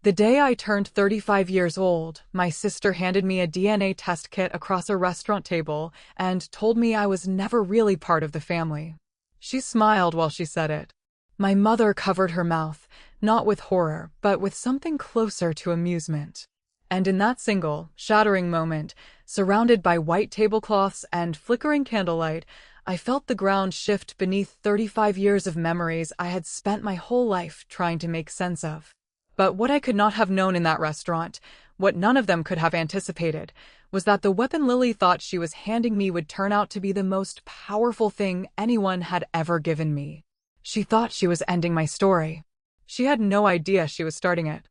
The day I turned 35 years old, my sister handed me a DNA test kit across a restaurant table and told me I was never really part of the family. She smiled while she said it. My mother covered her mouth, not with horror, but with something closer to amusement. And in that single, shattering moment, surrounded by white tablecloths and flickering candlelight, I felt the ground shift beneath 35 years of memories I had spent my whole life trying to make sense of. But what I could not have known in that restaurant, what none of them could have anticipated, was that the weapon Lily thought she was handing me would turn out to be the most powerful thing anyone had ever given me. She thought she was ending my story. She had no idea she was starting it.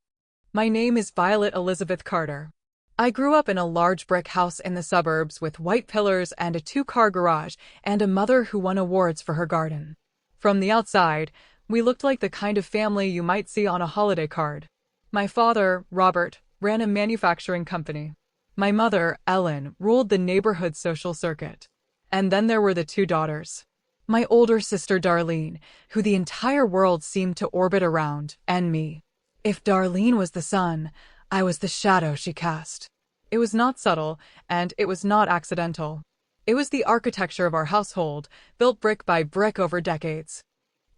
My name is Violet Elizabeth Carter. I grew up in a large brick house in the suburbs with white pillars and a two-car garage and a mother who won awards for her garden. From the outside, we looked like the kind of family you might see on a holiday card. My father, Robert, ran a manufacturing company. My mother, Ellen, ruled the neighborhood social circuit. And then there were the two daughters. My older sister, Darlene, who the entire world seemed to orbit around, and me. If Darlene was the sun, I was the shadow she cast. It was not subtle, and it was not accidental. It was the architecture of our household, built brick by brick over decades.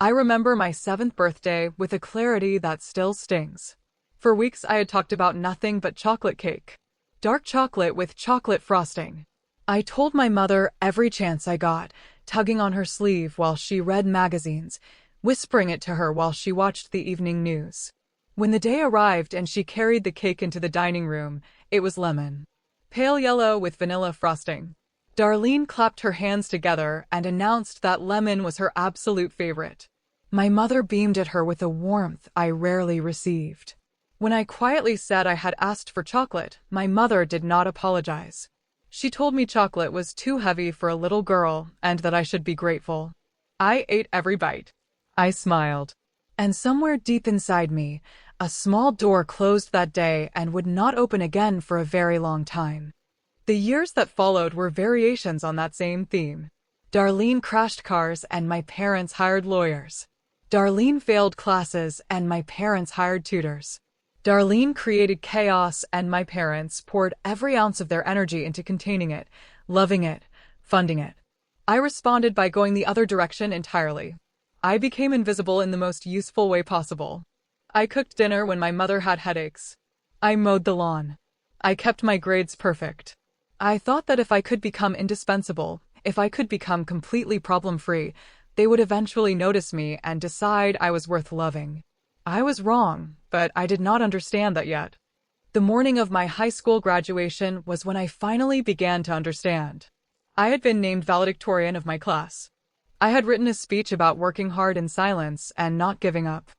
I remember my 7th birthday with a clarity that still stings. For weeks I had talked about nothing but chocolate cake. Dark chocolate with chocolate frosting. I told my mother every chance I got, tugging on her sleeve while she read magazines, whispering it to her while she watched the evening news. When the day arrived and she carried the cake into the dining room, it was lemon. Pale yellow with vanilla frosting. Darlene clapped her hands together and announced that lemon was her absolute favorite. My mother beamed at her with a warmth I rarely received. When I quietly said I had asked for chocolate, my mother did not apologize. She told me chocolate was too heavy for a little girl and that I should be grateful. I ate every bite. I smiled. And somewhere deep inside me, a small door closed that day and would not open again for a very long time. The years that followed were variations on that same theme. Darlene crashed cars and my parents hired lawyers. Darlene failed classes and my parents hired tutors. Darlene created chaos and my parents poured every ounce of their energy into containing it, loving it, funding it. I responded by going the other direction entirely. I became invisible in the most useful way possible. I cooked dinner when my mother had headaches. I mowed the lawn. I kept my grades perfect. I thought that if I could become indispensable, if I could become completely problem-free, they would eventually notice me and decide I was worth loving. I was wrong, but I did not understand that yet. The morning of my high school graduation was when I finally began to understand. I had been named valedictorian of my class. I had written a speech about working hard in silence and not giving up.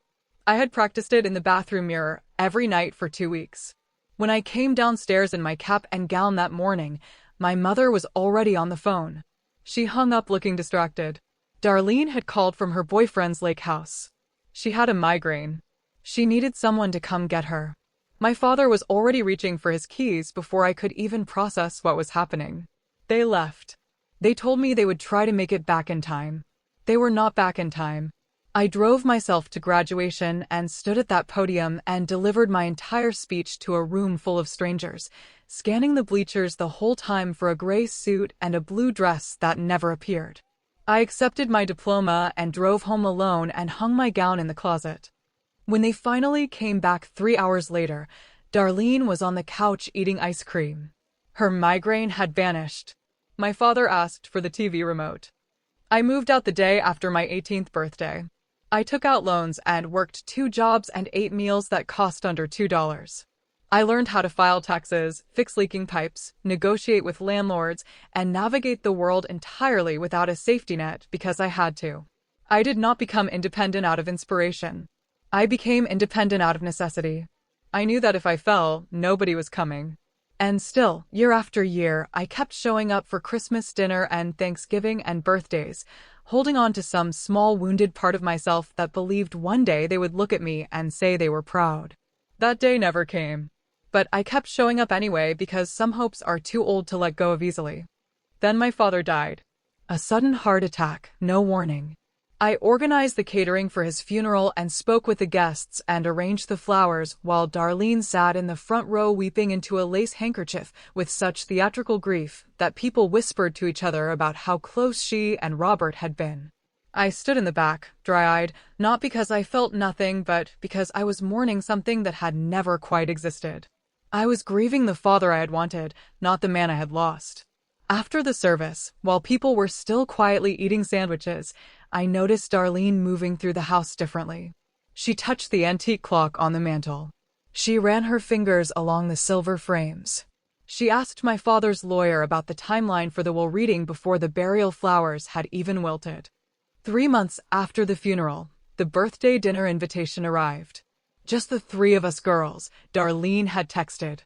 I had practiced it in the bathroom mirror every night for 2 weeks. When I came downstairs in my cap and gown that morning, my mother was already on the phone. She hung up looking distracted. Darlene had called from her boyfriend's lake house. She had a migraine. She needed someone to come get her. My father was already reaching for his keys before I could even process what was happening. They left. They told me they would try to make it back in time. They were not back in time. I drove myself to graduation and stood at that podium and delivered my entire speech to a room full of strangers, scanning the bleachers the whole time for a gray suit and a blue dress that never appeared. I accepted my diploma and drove home alone and hung my gown in the closet. When they finally came back 3 hours later, Darlene was on the couch eating ice cream. Her migraine had vanished. My father asked for the TV remote. I moved out the day after my 18th birthday. I took out loans and worked 2 jobs and ate meals that cost under $2. I learned how to file taxes, fix leaking pipes, negotiate with landlords, and navigate the world entirely without a safety net because I had to. I did not become independent out of inspiration. I became independent out of necessity. I knew that if I fell, nobody was coming. And still, year after year, I kept showing up for Christmas dinner and Thanksgiving and birthdays, holding on to some small wounded part of myself that believed one day they would look at me and say they were proud. That day never came. But I kept showing up anyway because some hopes are too old to let go of easily. Then my father died. A sudden heart attack, no warning. I organized the catering for his funeral and spoke with the guests and arranged the flowers while Darlene sat in the front row weeping into a lace handkerchief with such theatrical grief that people whispered to each other about how close she and Robert had been. I stood in the back, dry-eyed, not because I felt nothing, but because I was mourning something that had never quite existed. I was grieving the father I had wanted, not the man I had lost. After the service, while people were still quietly eating sandwiches, I noticed Darlene moving through the house differently. She touched the antique clock on the mantel. She ran her fingers along the silver frames. She asked my father's lawyer about the timeline for the will reading before the burial flowers had even wilted. 3 months after the funeral, the birthday dinner invitation arrived. Just the 3 of us girls, Darlene had texted.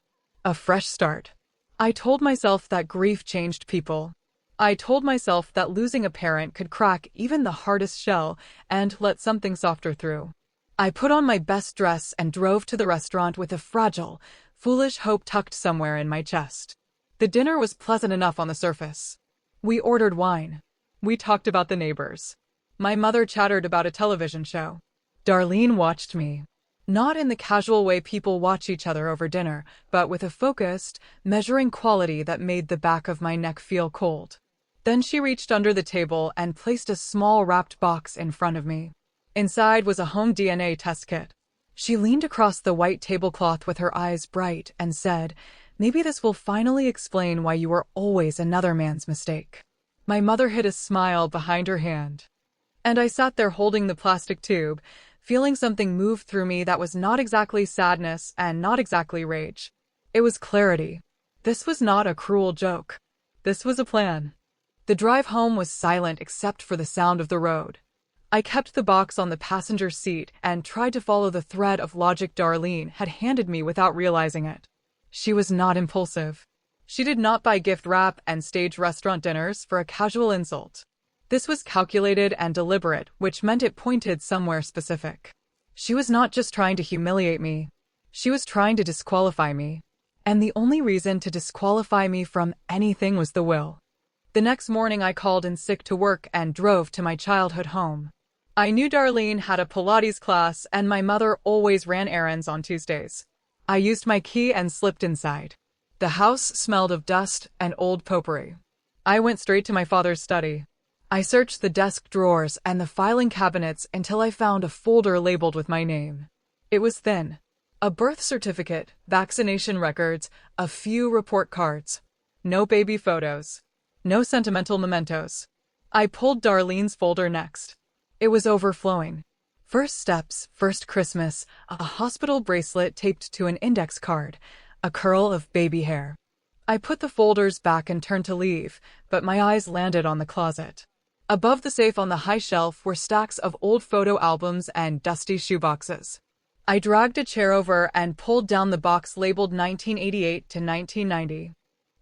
A fresh start. I told myself that grief changed people. I told myself that losing a parent could crack even the hardest shell and let something softer through. I put on my best dress and drove to the restaurant with a fragile, foolish hope tucked somewhere in my chest. The dinner was pleasant enough on the surface. We ordered wine. We talked about the neighbors. My mother chattered about a television show. Darlene watched me. Not in the casual way people watch each other over dinner, but with a focused, measuring quality that made the back of my neck feel cold. Then she reached under the table and placed a small wrapped box in front of me. Inside was a home DNA test kit. She leaned across the white tablecloth with her eyes bright and said, "Maybe this will finally explain why you were always another man's mistake." My mother hid a smile behind her hand. And I sat there holding the plastic tube, feeling something move through me that was not exactly sadness and not exactly rage. It was clarity. This was not a cruel joke. This was a plan. The drive home was silent except for the sound of the road. I kept the box on the passenger seat and tried to follow the thread of logic Darlene had handed me without realizing it. She was not impulsive. She did not buy gift wrap and stage restaurant dinners for a casual insult. This was calculated and deliberate, which meant it pointed somewhere specific. She was not just trying to humiliate me. She was trying to disqualify me. And the only reason to disqualify me from anything was the will. The next morning I called in sick to work and drove to my childhood home. I knew Darlene had a Pilates class and my mother always ran errands on Tuesdays. I used my key and slipped inside. The house smelled of dust and old potpourri. I went straight to my father's study. I searched the desk drawers and the filing cabinets until I found a folder labeled with my name. It was thin. A birth certificate, vaccination records, a few report cards. No baby photos. No sentimental mementos. I pulled Darlene's folder next. It was overflowing. First steps, first Christmas, a hospital bracelet taped to an index card, a curl of baby hair. I put the folders back and turned to leave, but my eyes landed on the closet. Above the safe on the high shelf were stacks of old photo albums and dusty shoeboxes. I dragged a chair over and pulled down the box labeled 1988 to 1990.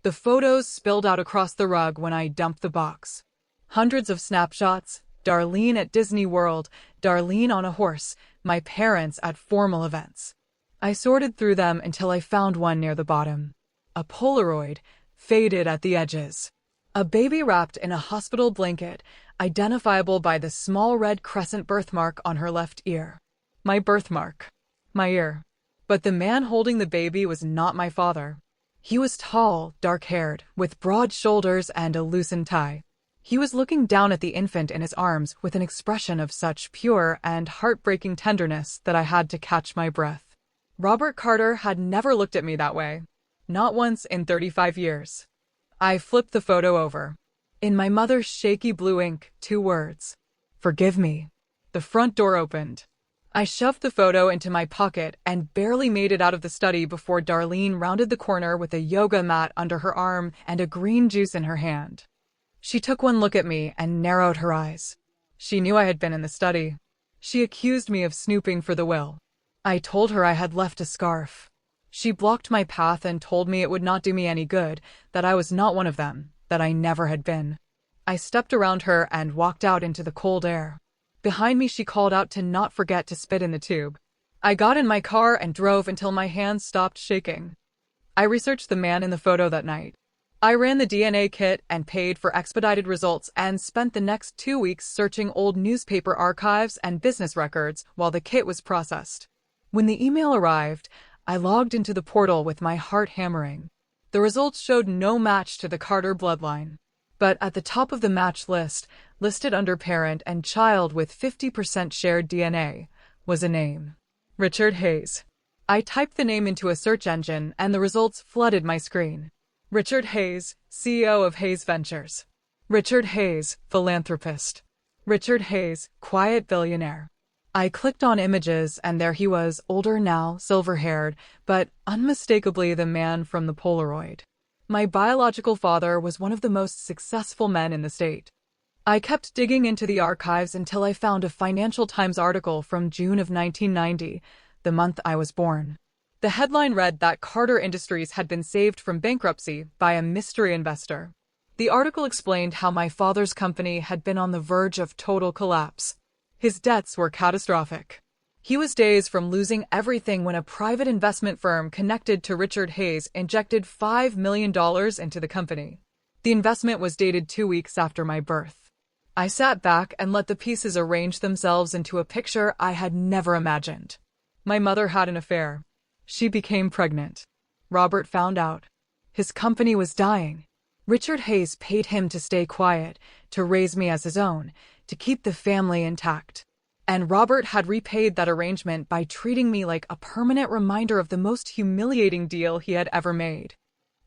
The photos spilled out across the rug when I dumped the box. Hundreds of snapshots, Darlene at Disney World, Darlene on a horse, my parents at formal events. I sorted through them until I found one near the bottom. A Polaroid, faded at the edges. A baby wrapped in a hospital blanket, identifiable by the small red crescent birthmark on her left ear. My birthmark. My ear. But the man holding the baby was not my father. He was tall, dark-haired, with broad shoulders and a loosened tie. He was looking down at the infant in his arms with an expression of such pure and heartbreaking tenderness that I had to catch my breath. Robert Carter had never looked at me that way. Not once in 35 years. I flipped the photo over. In my mother's shaky blue ink, 2 words. "Forgive me." The front door opened. I shoved the photo into my pocket and barely made it out of the study before Darlene rounded the corner with a yoga mat under her arm and a green juice in her hand. She took one look at me and narrowed her eyes. She knew I had been in the study. She accused me of snooping for the will. I told her I had left a scarf. She blocked my path and told me it would not do me any good, that I was not one of them, that I never had been. I stepped around her and walked out into the cold air. Behind me she called out to not forget to spit in the tube. I got in my car and drove until my hands stopped shaking. I researched the man in the photo that night. I ran the DNA kit and paid for expedited results and spent the next 2 weeks searching old newspaper archives and business records while the kit was processed. When the email arrived, I logged into the portal with my heart hammering. The results showed no match to the Carter bloodline. But at the top of the match list, listed under parent and child with 50% shared DNA, was a name. Richard Hayes. I typed the name into a search engine and the results flooded my screen. Richard Hayes, CEO of Hayes Ventures. Richard Hayes, philanthropist. Richard Hayes, quiet billionaire. I clicked on images and there he was, older now, silver-haired, but unmistakably the man from the Polaroid. My biological father was one of the most successful men in the state. I kept digging into the archives until I found a Financial Times article from June of 1990, the month I was born. The headline read that Carter Industries had been saved from bankruptcy by a mystery investor. The article explained how my father's company had been on the verge of total collapse. His debts were catastrophic. He was days from losing everything when a private investment firm connected to Richard Hayes injected $5 million into the company. The investment was dated 2 weeks after my birth. I sat back and let the pieces arrange themselves into a picture I had never imagined. My mother had an affair. She became pregnant. Robert found out. His company was dying. Richard Hayes paid him to stay quiet, to raise me as his own, to keep the family intact. And Robert had repaid that arrangement by treating me like a permanent reminder of the most humiliating deal he had ever made.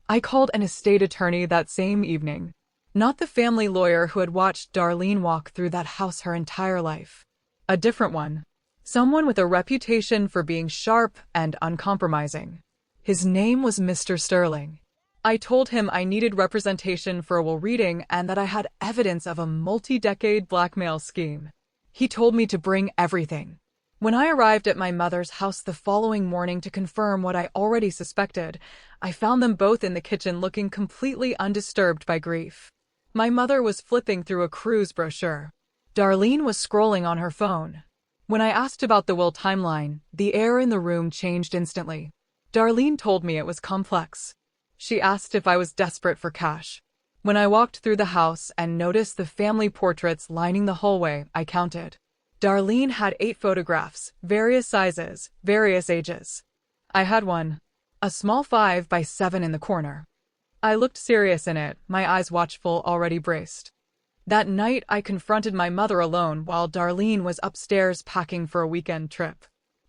I called an estate attorney that same evening. Not the family lawyer who had watched Darlene walk through that house her entire life. A different one. Someone with a reputation for being sharp and uncompromising. His name was Mr. Sterling. I told him I needed representation for a will reading and that I had evidence of a multi-decade blackmail scheme. He told me to bring everything. When I arrived at my mother's house the following morning to confirm what I already suspected, I found them both in the kitchen looking completely undisturbed by grief. My mother was flipping through a cruise brochure. Darlene was scrolling on her phone. When I asked about the will timeline, the air in the room changed instantly. Darlene told me it was complex. She asked if I was desperate for cash. When I walked through the house and noticed the family portraits lining the hallway, I counted. Darlene had 8 photographs, various sizes, various ages. I had one. A small 5x7 in the corner. I looked serious in it, my eyes watchful, already braced. That night, I confronted my mother alone while Darlene was upstairs packing for a weekend trip.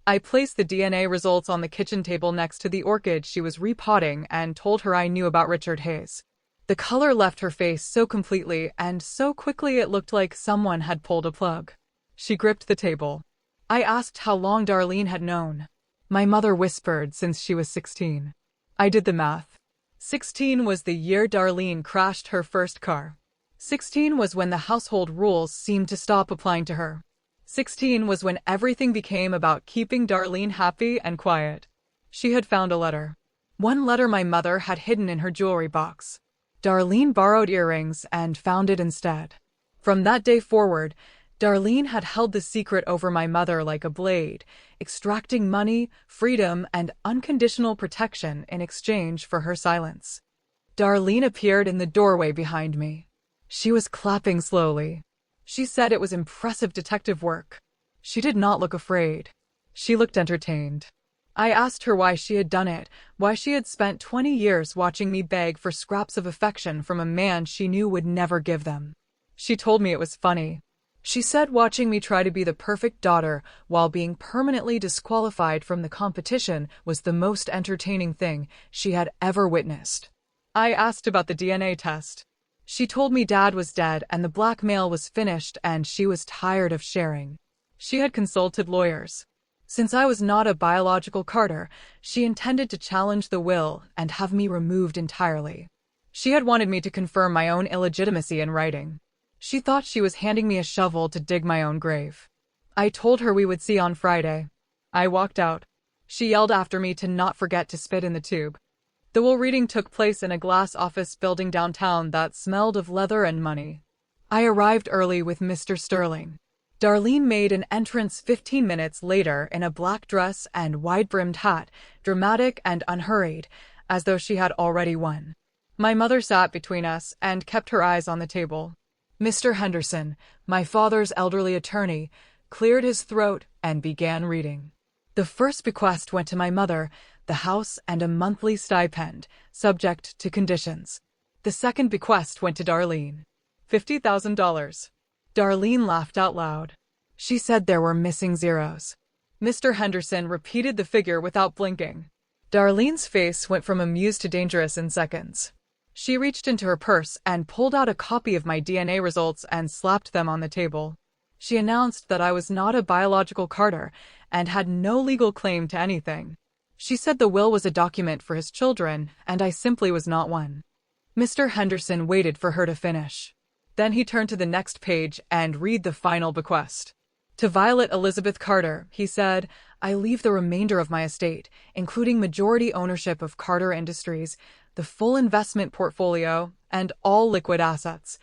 I placed the DNA results on the kitchen table next to the orchid she was repotting and told her I knew about Richard Hayes. The color left her face so completely and so quickly it looked like someone had pulled a plug. She gripped the table. I asked how long Darlene had known. My mother whispered since she was 16. I did the math. 16 was the year Darlene crashed her first car. 16 was when the household rules seemed to stop applying to her. 16 was when everything became about keeping Darlene happy and quiet. She had found a letter. One letter my mother had hidden in her jewelry box. Darlene borrowed earrings and found it instead. From that day forward, Darlene had held the secret over my mother like a blade, extracting money, freedom, and unconditional protection in exchange for her silence. Darlene appeared in the doorway behind me. She was clapping slowly. She said it was impressive detective work. She did not look afraid. She looked entertained. I asked her why she had done it, why she had spent 20 years watching me beg for scraps of affection from a man she knew would never give them. She told me it was funny. She said watching me try to be the perfect daughter while being permanently disqualified from the competition was the most entertaining thing she had ever witnessed. I asked about the DNA test. She told me Dad was dead and the blackmail was finished and she was tired of sharing. She had consulted lawyers. Since I was not a biological Carter, she intended to challenge the will and have me removed entirely. She had wanted me to confirm my own illegitimacy in writing. She thought she was handing me a shovel to dig my own grave. I told her we would see on Friday. I walked out. She yelled after me to not forget to spit in the tube. The will reading took place in a glass office building downtown that smelled of leather and money. I arrived early with Mr. Sterling. Darlene made an entrance 15 minutes later in a black dress and wide-brimmed hat, dramatic and unhurried, as though she had already won. My mother sat between us and kept her eyes on the table. Mr. Henderson, my father's elderly attorney, cleared his throat and began reading. The first bequest went to my mother, the house and a monthly stipend, subject to conditions. The second bequest went to Darlene. $50,000. Darlene laughed out loud. She said there were missing zeros. Mr. Henderson repeated the figure without blinking. Darlene's face went from amused to dangerous in seconds. She reached into her purse and pulled out a copy of my DNA results and slapped them on the table. She announced that I was not a biological Carter and had no legal claim to anything. She said the will was a document for his children, and I simply was not one. Mr. Henderson waited for her to finish. Then he turned to the next page and read the final bequest. To Violet Elizabeth Carter, he said, I leave the remainder of my estate, including majority ownership of Carter Industries, the full investment portfolio, and all liquid assets,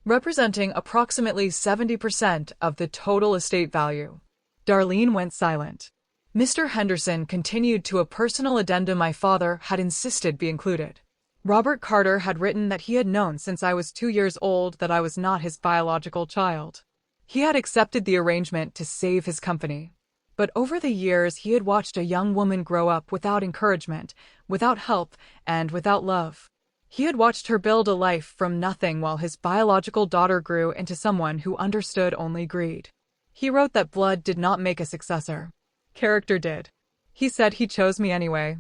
representing approximately 70% of the total estate value. Darlene went silent. Mr. Henderson continued to a personal addendum my father had insisted be included. Robert Carter had written that he had known since I was 2 years old that I was not his biological child. He had accepted the arrangement to save his company. But over the years, he had watched a young woman grow up without encouragement, without help, and without love. He had watched her build a life from nothing while his biological daughter grew into someone who understood only greed. He wrote that blood did not make a successor. Character did. He said he chose me anyway.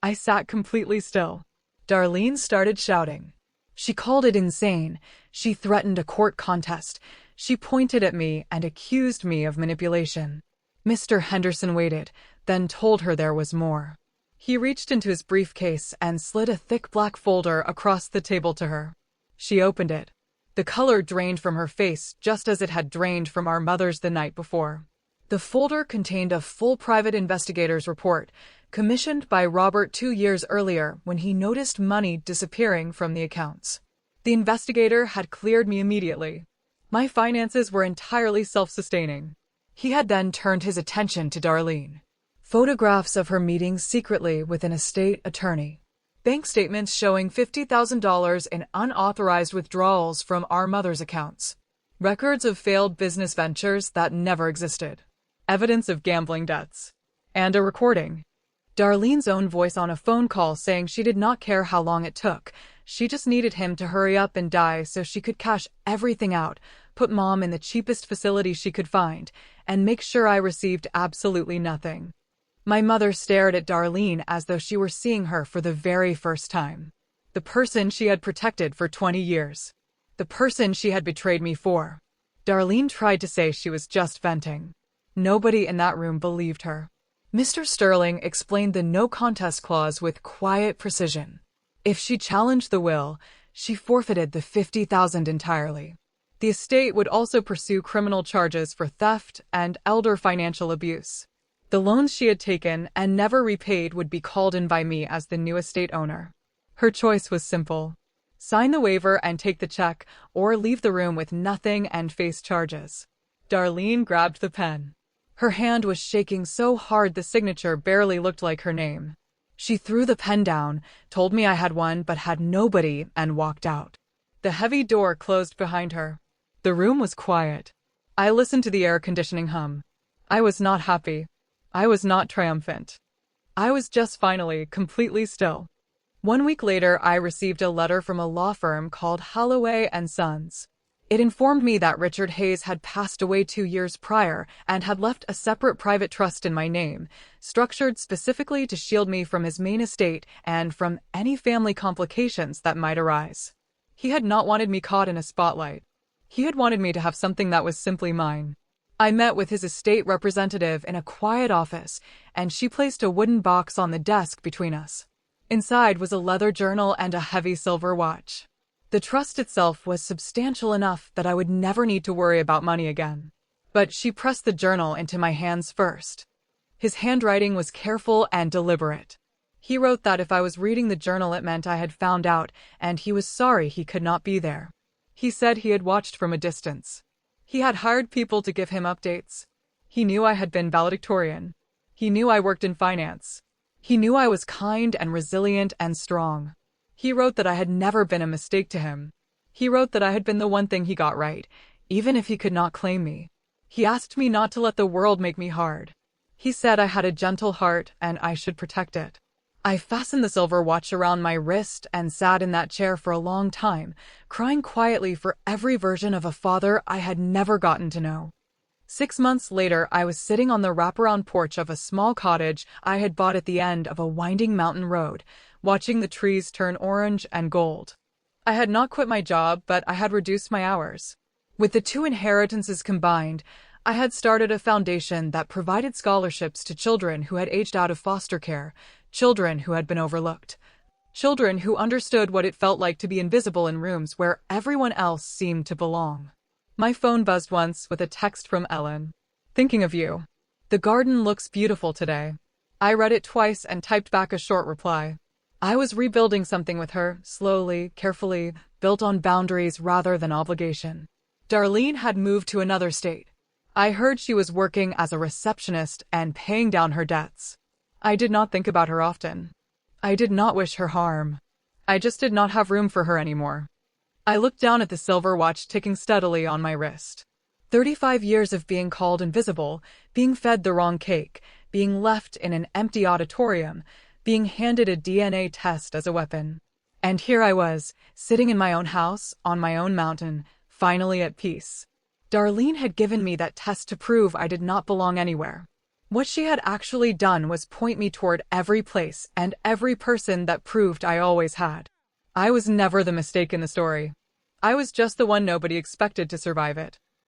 I sat completely still. Darlene started shouting. She called it insane. She threatened a court contest. She pointed at me and accused me of manipulation. Mr. Henderson waited, then told her there was more. He reached into his briefcase and slid a thick black folder across the table to her. She opened it. The color drained from her face just as it had drained from our mother's the night before. The folder contained a full private investigator's report, commissioned by Robert 2 years earlier when he noticed money disappearing from the accounts. The investigator had cleared me immediately. My finances were entirely self-sustaining. He had then turned his attention to Darlene. Photographs of her meetings secretly with an estate attorney. Bank statements showing $50,000 in unauthorized withdrawals from our mother's accounts. Records of failed business ventures that never existed. Evidence of gambling debts. And a recording. Darlene's own voice on a phone call saying she did not care how long it took. She just needed him to hurry up and die so she could cash everything out, put Mom in the cheapest facility she could find, and make sure I received absolutely nothing. My mother stared at Darlene as though she were seeing her for the very first time. The person she had protected for 20 years. The person she had betrayed me for. Darlene tried to say she was just venting. Nobody in that room believed her. Mr. Sterling explained the no contest clause with quiet precision. If she challenged the will, she forfeited the $50,000 entirely. The estate would also pursue criminal charges for theft and elder financial abuse. The loans she had taken and never repaid would be called in by me as the new estate owner. Her choice was simple. Sign the waiver and take the check, or leave the room with nothing and face charges. Darlene grabbed the pen. Her hand was shaking so hard the signature barely looked like her name. She threw the pen down, told me I had one but had nobody, and walked out. The heavy door closed behind her. The room was quiet. I listened to the air conditioning hum. I was not happy. I was not triumphant. I was just finally completely still. 1 week later, I received a letter from a law firm called Holloway & Sons. It informed me that Richard Hayes had passed away 2 years prior and had left a separate private trust in my name, structured specifically to shield me from his main estate and from any family complications that might arise. He had not wanted me caught in a spotlight. He had wanted me to have something that was simply mine. I met with his estate representative in a quiet office, and she placed a wooden box on the desk between us. Inside was a leather journal and a heavy silver watch. The trust itself was substantial enough that I would never need to worry about money again. But she pressed the journal into my hands first. His handwriting was careful and deliberate. He wrote that if I was reading the journal it meant I had found out, and he was sorry he could not be there. He said he had watched from a distance. He had hired people to give him updates. He knew I had been valedictorian. He knew I worked in finance. He knew I was kind and resilient and strong. He wrote that I had never been a mistake to him. He wrote that I had been the one thing he got right, even if he could not claim me. He asked me not to let the world make me hard. He said I had a gentle heart and I should protect it. I fastened the silver watch around my wrist and sat in that chair for a long time, crying quietly for every version of a father I had never gotten to know. 6 months later, I was sitting on the wraparound porch of a small cottage I had bought at the end of a winding mountain road, watching the trees turn orange and gold. I had not quit my job, but I had reduced my hours. With the two inheritances combined, I had started a foundation that provided scholarships to children who had aged out of foster care, children who had been overlooked, children who understood what it felt like to be invisible in rooms where everyone else seemed to belong. My phone buzzed once with a text from Ellen. "Thinking of you. The garden looks beautiful today." I read it twice and typed back a short reply. I was rebuilding something with her, slowly, carefully, built on boundaries rather than obligation. Darlene had moved to another state. I heard she was working as a receptionist and paying down her debts. I did not think about her often. I did not wish her harm. I just did not have room for her anymore. I looked down at the silver watch ticking steadily on my wrist. 35 years of being called invisible, being fed the wrong cake, being left in an empty auditorium, being handed a DNA test as a weapon. And here I was, sitting in my own house, on my own mountain, finally at peace. Darlene had given me that test to prove I did not belong anywhere. What she had actually done was point me toward every place and every person that proved I always had. I was never the mistake in the story. I was just the one nobody expected to survive it.